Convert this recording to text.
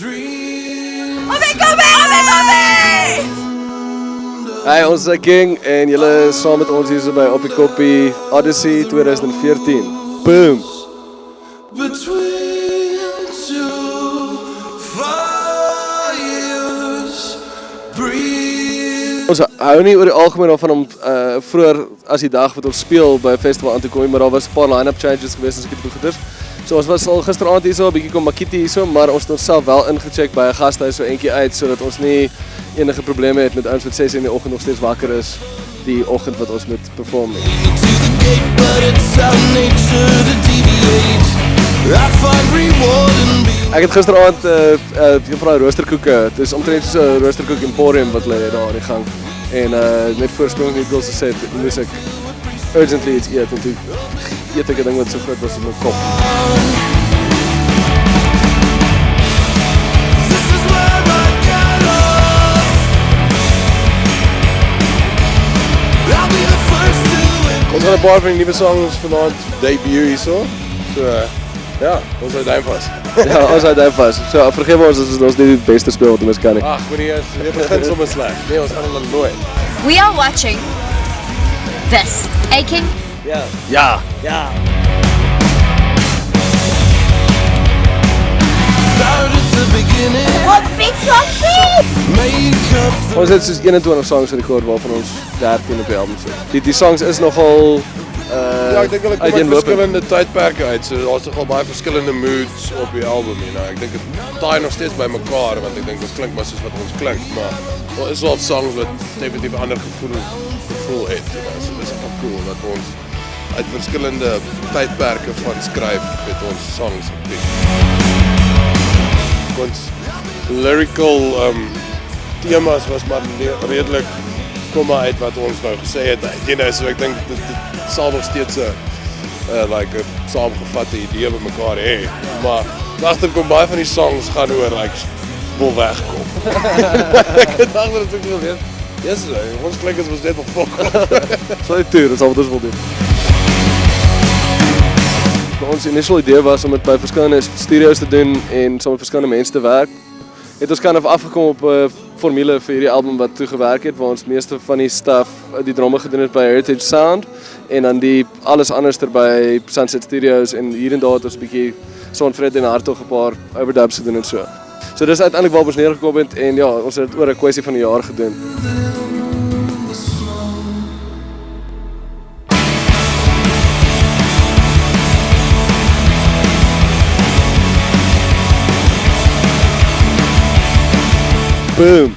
Hey, ons is King en julle is saam met ons hier so by Op die Koppie Odyssey 2014. Boom! Between two fires, breathe. Ons hou nie oor die algemeen van om vroeër as die dag wat ons speel by 'n festival aan te kom, maar daar was 'n paar line-up changes gewees as ek dit goeders. So ons was al gisteraand hier so 'n bietjie kom Makiti hier so, maar ons het onsself wel ingecheck by 'n gastehuis so eentjie uit sodat ons nie enige probleme het met ouens wat 6 in die oggend nog steeds wakker is die oggend wat ons moet perform nie. Ek het gisteraand juffrou roosterkoeke. Dit is omtrent so 'n roosterkoek emporium wat hulle het daar aan die gang. En net voor Spring Needles gesê moes ek urgently iets eet en toe eet ek 'n ding wat so groot was in my kop. Ons gaan 'n paar van die nuwe songs vanaand debut hierso. So ja, ons hou duim vas. Ja, ons hou duim vas. So vergewe ons as ons nie die beste speel wat ons kan nie. Ag, moenie eens, jy begin sommer sleg. Nee, ons gaan hulle nooit. We are watching this. King? Ja. Ja. Ja. What big coffee? Ons het soos 21 songs gerecord waarvan ons 13 op die album sit. Die songs is nogal Ja, ek dink hulle kom uit uiteenlopend. verskillende tydperke uit. So daar's nogal baie verskillende moods op die album, you know. Ek dink dit taai nog steeds by mekaar want ek dink ons klink maar soos wat ons klink, maar daar is wel songs wat definitief 'n ander gevoel het, you know. So dis ook cool dat ons uit verskillende tydperke van skryf met ons songs gepiek. Ons lyrical temas was maar redelik kom maar uit wat ons nou gesê het, you know, so ek dink dit sal nog steeds 'n like 'n saamgevatte idee by mekaar hê, maar agterkom baie van die songs gaan oor like wil wegkom. Ek het dink dat dit wil wees. Yes, ons klink as ons net op fok. So dit toe, dis al wat ons wil doen. Ons initial idee was om dit by verskillende studios te doen en saam met verskillende mense te werk. Het ons kind of afgekom op 'n formule vir hierdie album wat toe gewerk het waar ons meeste van die stuff, die drome gedoen het by Heritage Sound en dan die alles anders by Sunset Studios en hier en daar het ons 'n bietjie Sonfred en Hartog 'n paar overdubs gedoen en so. So dis uiteindelik waar ons neergekom het en ja, ons het dit oor 'n kwessie van 'n jaar gedoen. Boom.